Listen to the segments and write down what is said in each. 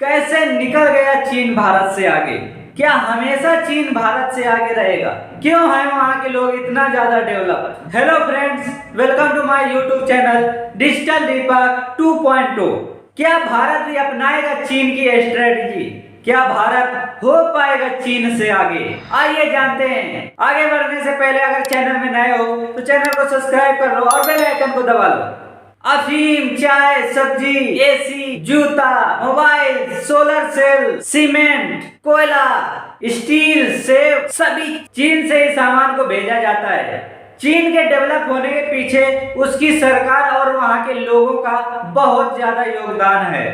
कैसे निकल गया चीन भारत से आगे? क्या हमेशा चीन भारत से आगे रहेगा? क्यों है वहाँ के लोग इतना ज्यादा develop? Hello friends, welcome to my YouTube channel digital Deepak 2.0। क्या भारत भी अपनाएगा चीन की स्ट्रेटजी? क्या भारत हो पाएगा चीन से आगे? आइए जानते हैं। आगे बढ़ने से पहले अगर चैनल में नए हो तो चैनल को सब्सक्राइब कर लो और बेल आइकन को दबा लो। अफीम, चाय, सब्जी, एसी, जूता, मोबाइल, सोलर सेल, सीमेंट, कोयला, स्टील, सेब सभी चीन से ही सामान को भेजा जाता है। चीन के डेवलप होने के पीछे उसकी सरकार और वहां के लोगों का बहुत ज्यादा योगदान है,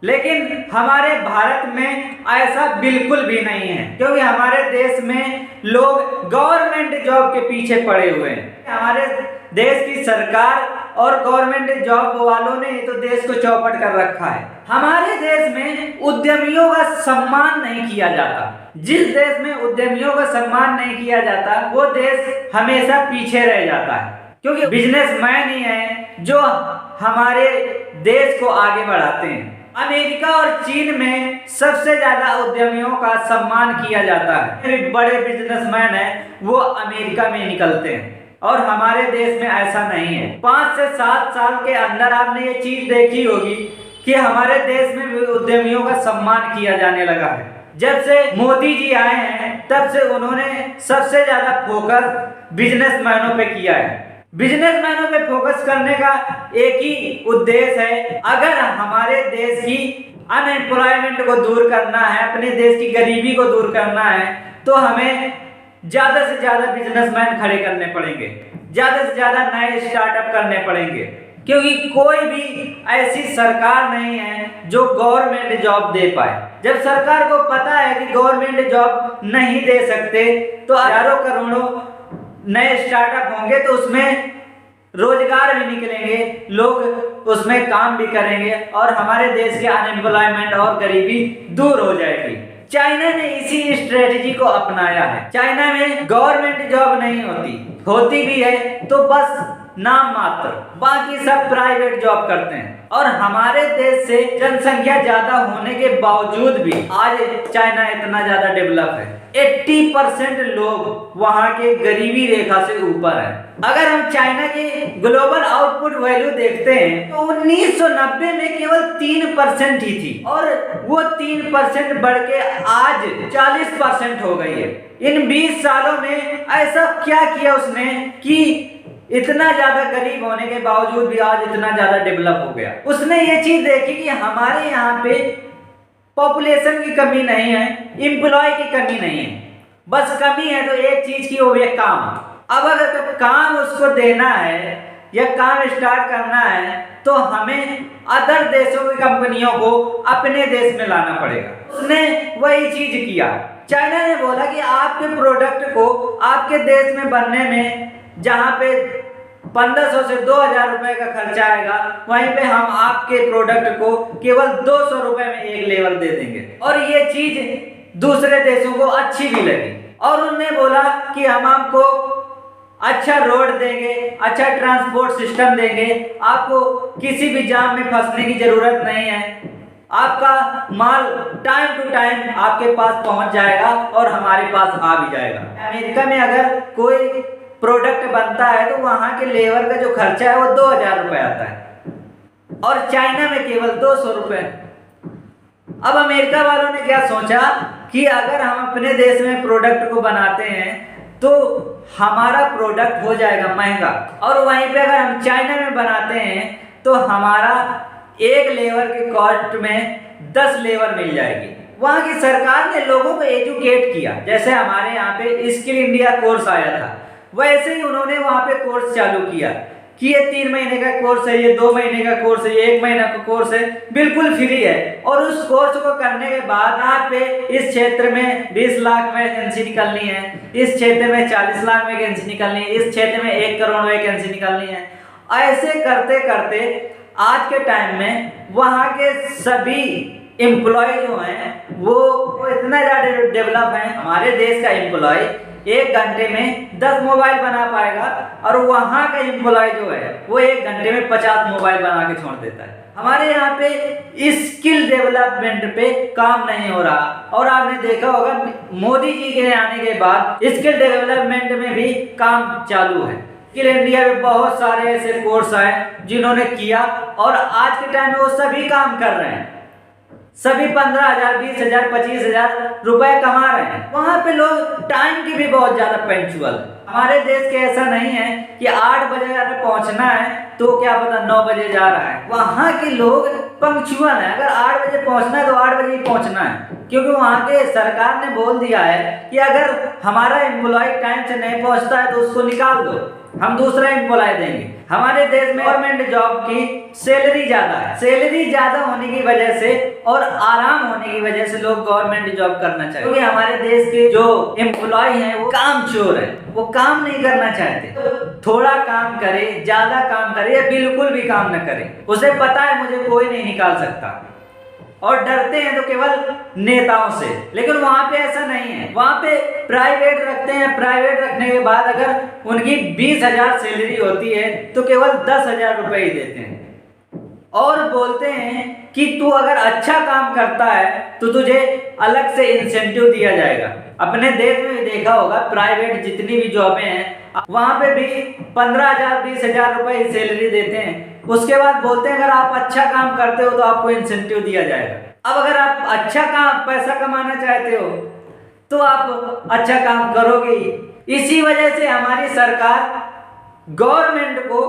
लेकिन हमारे भारत में ऐसा बिल्कुल भी नहीं है, क्योंकि हमारे देश में लोग गवर्नमेंट जॉब के पीछे पड़े हुए हैं। हमारे देश की सरकार और गवर्नमेंट जॉब वालों ने तो देश को चौपट कर रखा है। हमारे देश में उद्यमियों का सम्मान नहीं किया जाता। जिस देश में उद्यमियों का सम्मान नहीं किया जाता वो देश हमेशा पीछे रह जाता है, क्योंकि बिजनेसमैन ही है जो हमारे देश को आगे बढ़ाते हैं। अमेरिका और चीन में सबसे ज्यादा उद्यमियों का सम्मान किया जाता है। बड़े बिजनेसमैन हैं वो अमेरिका में निकलते हैं और हमारे देश में ऐसा नहीं है। 5 से 7 साल के अंदर आपने ये चीज देखी होगी कि हमारे देश में उद्यमियों का सम्मान किया जाने लगा है। जब से मोदी जी आए हैं तब से उन्होंने सबसे ज्यादा फोकस बिजनेसमैनों पे किया है। बिजनेसमैनों पे फोकस करने का एक ही उद्देश्य है, अगर हमारे देश की अनएम्प्लॉयमेंट को दूर करना है, अपने देश की गरीबी को दूर करना है, तो हमें ज्यादा से ज्यादा बिजनेसमैन खड़े करने पड़ेंगे, ज्यादा से ज्यादा नए स्टार्टअप करने पड़ेंगे, क्योंकि कोई भी ऐसी सरकार नहीं है जो गवर्नमेंट जॉब दे पाए। जब सरकार को पता है कि गवर्नमेंट जॉब नहीं दे सकते तो हजारों करोड़ों नए स्टार्टअप होंगे, तो उसमें रोजगार भी निकलेंगे, लोग उसमें काम भी करेंगे और हमारे देश के अनएम्प्लॉयमेंट और गरीबी दूर हो जाएगी। चाइना ने इसी स्ट्रेटजी को अपनाया है। चाइना में गवर्नमेंट जॉब नहीं होती भी है तो बस नाम मात्र, बाकी सब प्राइवेट जॉब करते हैं। और हमारे देश से जनसंख्या ज्यादा होने के बावजूद भी आज चाइना इतना ज्यादा डेवलप है। 80% लोग वहां के गरीबी रेखा से ऊपर है। अगर हम चाइना की ग्लोबल आउटपुट वैल्यू देखते हैं तो 1990 में केवल 3% ही थी और वो 3% बढ़ के आज 40% हो गई है। इन 20 सालों में ऐसा क्या किया उसने कि इतना ज्यादा गरीब होने के बावजूद भी आज इतना ज्यादा डेवलप हो गया। उसने ये चीज देखी कि हमारे यहाँ पे पॉपुलेशन की कमी नहीं है, एम्प्लॉय की कमी नहीं है, बस कमी है तो एक चीज की, वो है काम। अब अगर काम उसको देना है या काम स्टार्ट करना है तो हमें अदर देशों की कंपनियों को अपने देश में लाना पड़ेगा। उसने वही चीज किया। चाइना ने बोला कि आपके प्रोडक्ट को आपके देश में बनने में जहाँ पे 1500 से 2000 रुपए का खर्चा आएगा, वहीं पे हम आपके प्रोडक्ट को केवल 200 रुपए में एक लेवल दे देंगे। और ये चीज दूसरे देशों को अच्छी भी लगी और उन्होंने बोला कि हम आपको अच्छा रोड देंगे, अच्छा ट्रांसपोर्ट सिस्टम देंगे, आपको किसी भी जाम में फंसने की जरूरत नहीं है, आपका माल टाइम टू टाइम आपके पास पहुंच जाएगा और हमारे पास आ भी जाएगा। अमेरिका में अगर कोई प्रोडक्ट बनता है तो वहां के लेबर का जो खर्चा है वो 2000 रुपए आता है और चाइना में केवल 200 रुपए। अब अमेरिका वालों ने क्या सोचा कि अगर हम अपने देश में प्रोडक्ट को बनाते हैं तो हमारा प्रोडक्ट हो जाएगा महंगा, और वहीं पे अगर हम चाइना में बनाते हैं तो हमारा एक लेबर के कॉस्ट में 10 लेबर मिल जाएगी। वहां की सरकार ने लोगों को एजुकेट किया, जैसे हमारे यहाँ पे स्किल इंडिया कोर्स आया था वैसे ही उन्होंने वहां पे कोर्स चालू किया कि ये 3 महीने का कोर्स है, ये 2 महीने का कोर्स है, ये 1 महीना का कोर्स है, बिल्कुल फ्री है। और उस कोर्स को करने के बाद आप पे इस क्षेत्र में 20 लाख वैकेंसी निकलनी है, इस क्षेत्र में 40 लाख वैकेंसी निकलनी है, इस क्षेत्र में 1 करोड़ वैकेंसी निकलनी है। ऐसे करते करते आज के टाइम में वहां के सभी एम्प्लॉय जो हैं वो इतना ज्यादा डेवलप है। हमारे देश का एम्प्लॉय 1 घंटे में 10 मोबाइल बना पाएगा और वहां का एम्प्लॉय जो है वो 1 घंटे में 50 मोबाइल बना के छोड़ देता है। हमारे यहाँ पे स्किल डेवलपमेंट पे काम नहीं हो रहा। और आपने देखा होगा मोदी जी के आने के बाद स्किल डेवलपमेंट में भी काम चालू है। स्किल इंडिया में बहुत सारे ऐसे कोर्स आए जिन्होंने किया और आज के टाइम में वो सभी काम कर रहे हैं। सभी 15,000, 20,000, 25,000 रुपए कमा रहे हैं। वहां पे लोग टाइम की भी बहुत ज्यादा पंक्चुअल। हमारे देश के ऐसा नहीं है कि 8 बजे अगर पहुंचना है तो क्या पता 9 बजे जा रहा है। वहां के लोग पंक्चुअल है। अगर 8 बजे पहुंचना है तो 8 बजे ही पहुंचना है, क्योंकि वहां के सरकार ने बोल दिया है कि अगर हमारा एम्प्लॉय टाइम से नहीं पहुंचता है तो उसको निकाल दो, हम दूसरा एम्प्लॉय देंगे। हमारे देश में गवर्नमेंट जॉब की सैलरी ज्यादा है। सैलरी ज्यादा होने की वजह से और आराम होने की वजह से लोग गवर्नमेंट जॉब करना चाहते हैं, क्योंकि हमारे देश के जो एम्प्लॉय हैं वो काम चोर है, वो काम नहीं करना चाहते। तो थोड़ा काम करे, ज्यादा काम करे या बिल्कुल भी काम न करे, उसे पता है मुझे कोई नहीं निकाल सकता, और डरते हैं तो केवल नेताओं से। लेकिन वहां पे ऐसा नहीं है। वहां पे प्राइवेट रखते हैं। प्राइवेट रखने के बाद अगर उनकी 20,000 सैलरी होती है तो केवल 10,000 रुपए ही देते हैं, और बोलते हैं कि तू अगर अच्छा काम करता है तो तुझे अलग से इंसेंटिव दिया जाएगा। अपने देश में भी देखा होगा प्राइवेट जितनी भी जॉबें हैं वहां पे भी 15,000, 20,000 रुपए सैलरी देते हैं। उसके बाद बोलते हैं अगर आप अच्छा काम करते हो तो आपको इंसेंटिव दिया जाएगा। अब अगर आप अच्छा काम पैसा कमाना चाहते हो तो आप अच्छा काम करोगे ही। इसी वजह से हमारी सरकार गवर्नमेंट को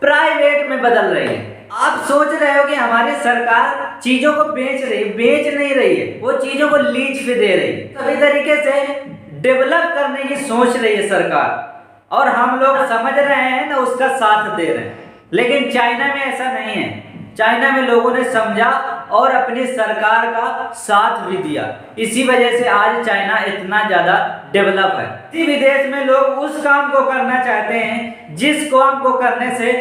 प्राइवेट में बदल रही है। आप सोच रहे हो कि हमारी सरकार चीजों को बेच नहीं रही है, वो चीजों को लीज पे दे रही है। सभी तरीके से डेवलप करने की सोच रही है सरकार, और हम लोग समझ रहे हैं ना, उसका साथ दे रहे हैं। लेकिन चाइना में ऐसा नहीं है। चाइना में लोगों ने समझा और अपनी सरकार का साथ भी दिया। इसी वजह से आज चाइना इतना ज्यादा डेवलप है। किसी भी देश में लोग उस काम को करना चाहते हैं जिस काम को करने से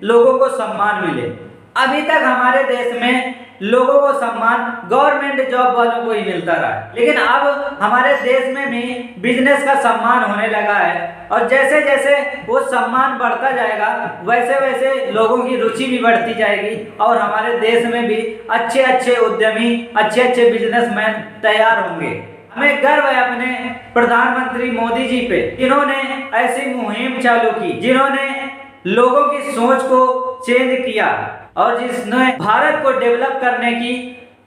लोगों को सम्मान मिले। अभी तक हमारे देश में लोगों को सम्मान गवर्नमेंट जॉब वालों को ही मिलता रहा, लेकिन अब हमारे देश में भी बिजनेस का सम्मान होने लगा है। और जैसे जैसे वो सम्मान बढ़ता जाएगा वैसे वैसे लोगों की रुचि भी बढ़ती जाएगी, और हमारे देश में भी अच्छे अच्छे उद्यमी, अच्छे अच्छे बिजनेसमैन तैयार होंगे। हमें गर्व है अपने प्रधानमंत्री मोदी जी पे, जिन्होंने ऐसी मुहिम चालू की, जिन्होंने लोगों की सोच को चेंज किया और जिसने भारत को डेवलप करने की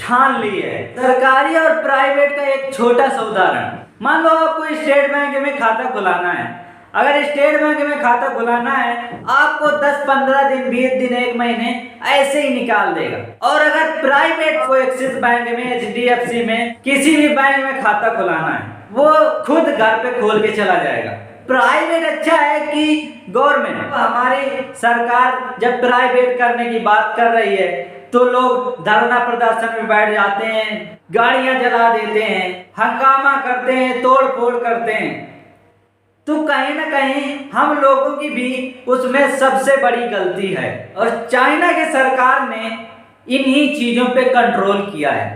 ठान ली है। सरकारी और प्राइवेट का एक छोटा सा उदाहरण, मान लो आपको स्टेट बैंक में खाता खुलाना है। अगर स्टेट बैंक में खाता खुलाना है आपको 10, 15 दिन, 20 दिन, 1 महीने ऐसे ही निकाल देगा। और अगर प्राइवेट को एक्सिस बैंक में, HDFC में, किसी भी बैंक में खाता खुलाना है वो खुद घर पे खोल के चला जाएगा। प्राइवेट अच्छा है कि गवर्नमेंट? हमारी सरकार जब प्राइवेट करने की बात कर रही है तो लोग धरना प्रदर्शन में बैठ जाते हैं, गाड़ियां जला देते हैं, हंगामा करते हैं, तोड़ फोड़ करते हैं। तो कहीं ना कहीं हम लोगों की भी उसमें सबसे बड़ी गलती है, और चाइना की सरकार ने इन्हीं चीजों पे कंट्रोल किया है।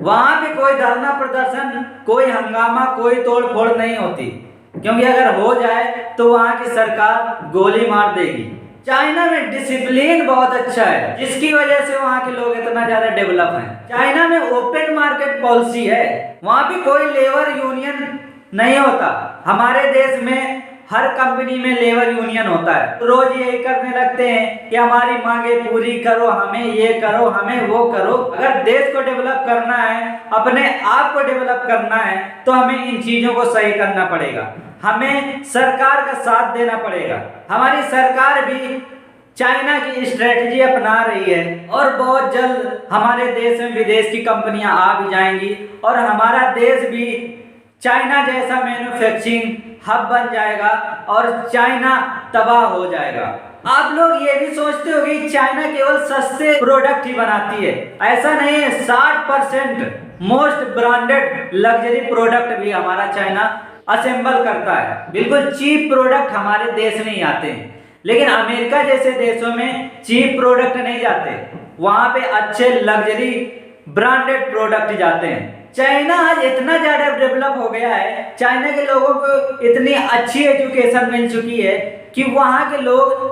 वहां पे कोई धरना प्रदर्शन, कोई हंगामा, कोई तोड़ फोड़ नहीं होती, क्योंकि अगर हो जाए तो वहां की सरकार गोली मार देगी। चाइना में डिसिप्लिन बहुत अच्छा है, जिसकी वजह से वहां के लोग इतना ज्यादा डेवलप हैं। चाइना में ओपन मार्केट पॉलिसी है, वहां पे कोई लेबर यूनियन नहीं होता। हमारे देश में हर कंपनी में लेबर यूनियन होता है, तो रोज यही करने लगते हैं कि हमारी मांगे पूरी करो, हमें ये करो, हमें वो करो। अगर देश को डेवलप करना है, अपने आप को डेवलप करना है, तो हमें इन चीजों को सही करना पड़ेगा। हमें सरकार का साथ देना पड़ेगा। हमारी सरकार भी चाइना की स्ट्रेटजी अपना रही है, और बहुत जल्द हमारे देश में विदेश की कंपनियां आ भी जाएंगी, और हमारा देश भी चाइना जैसा मैन्युफैक्चरिंग हब बन जाएगा, और चाइना तबाह हो जाएगा। आप लोग ये भी सोचते हो कि चाइना केवल सस्ते प्रोडक्ट ही बनाती है, ऐसा नहीं है। 60% मोस्ट ब्रांडेड लग्जरी प्रोडक्ट भी हमारा चाइना असेंबल करता है। बिल्कुल चीप प्रोडक्ट हमारे देश में ही आते हैं, लेकिन अमेरिका जैसे देशों में चीप प्रोडक्ट नहीं जाते, वहां पे अच्छे लग्जरी ब्रांडेड प्रोडक्ट जाते हैं। चाइना आज इतना ज्यादा डेवलप हो गया है, चाइना के लोगों को इतनी अच्छी एजुकेशन मिल चुकी है कि वहां के लोग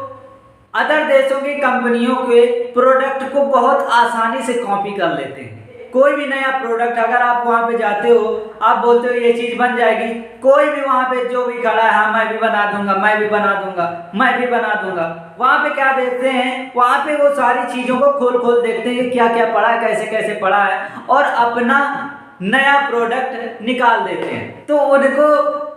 अदर देशों की कंपनियों के प्रोडक्ट को बहुत आसानी से कॉपी कर लेते हैं। कोई भी नया प्रोडक्ट अगर आप वहाँ पे जाते हो, आप बोलते हो ये चीज़ बन जाएगी, कोई भी वहाँ पे जो भी खड़ा है, हाँ मैं भी बना दूंगा, मैं भी बना दूंगा, मैं भी बना दूंगा, वहाँ पे क्या देखते हैं, वहाँ पे वो सारी चीज़ों को खोल खोल देखते हैं कि क्या क्या पड़ा है, कैसे कैसे पड़ा है, और अपना नया प्रोडक्ट निकाल देते हैं। तो उनको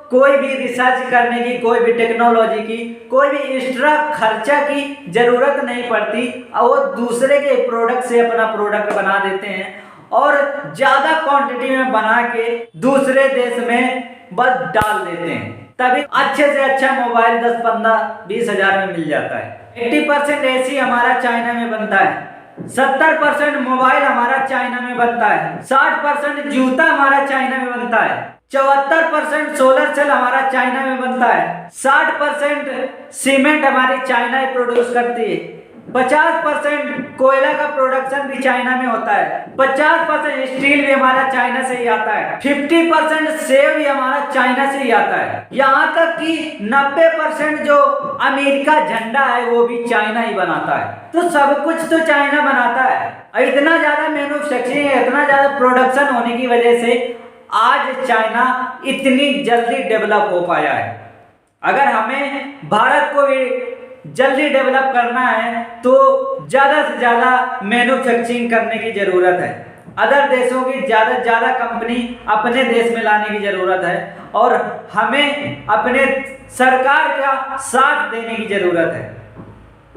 कोई भी रिसर्च करने की, कोई भी टेक्नोलॉजी की, कोई भी एक्स्ट्रा खर्चा की जरूरत नहीं पड़ती, और वो दूसरे के प्रोडक्ट से अपना प्रोडक्ट बना देते हैं और ज़्यादा क्वांटिटी में बना के दूसरे देश में बस डाल देते हैं। तभी अच्छे से अच्छा मोबाइल 10, 15, 20 हजार में मिल जाता है। 80% एसी हमारा चाइना में बनता है, 70% मोबाइल हमारा चाइना में बनता है, 60% जूता हमारा चाइना में बनता है, 74% सोलर सेल हमारा चाइना में बनता है, 60% सीमेंट हमारी चाइना ही प्रोड्यूस करती है, 50% कोयला का प्रोडक्शन भी चाइना में होता है, 50% स्टील भी हमारा चाइना से ही आता है, 50% सेब भी हमारा चाइना से ही आता है, यहाँ तक कि 90% जो अमेरिका झंडा है वो भी चाइना ही बनाता है। तो सब कुछ तो चाइना बनाता है। इतना ज्यादा मैन्युफैक्चरिंग, इतना ज्यादा प्रोडक्शन होने की वजह से आज चाइना इतनी जल्दी डेवलप हो पाया है। अगर हमें भारत को भी जल्दी डेवलप करना है तो ज़्यादा से ज़्यादा मैन्युफैक्चरिंग करने की ज़रूरत है। अदर देशों की ज़्यादा से ज़्यादा कंपनी अपने देश में लाने की ज़रूरत है, और हमें अपने सरकार का साथ देने की ज़रूरत है।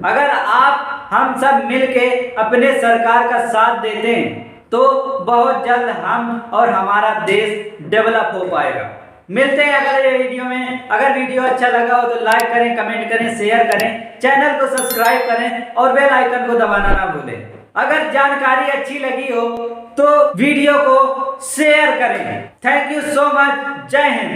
अगर आप हम सब मिलके अपने सरकार का साथ देते हैं तो बहुत जल्द हम और हमारा देश डेवलप हो पाएगा। मिलते हैं अगले वीडियो में। अगर वीडियो अच्छा लगा हो तो लाइक करें, कमेंट करें, शेयर करें, चैनल को सब्सक्राइब करें और बेल आइकन को दबाना ना भूलें। अगर जानकारी अच्छी लगी हो तो वीडियो को शेयर करें। Thank you so much. जय हिंद।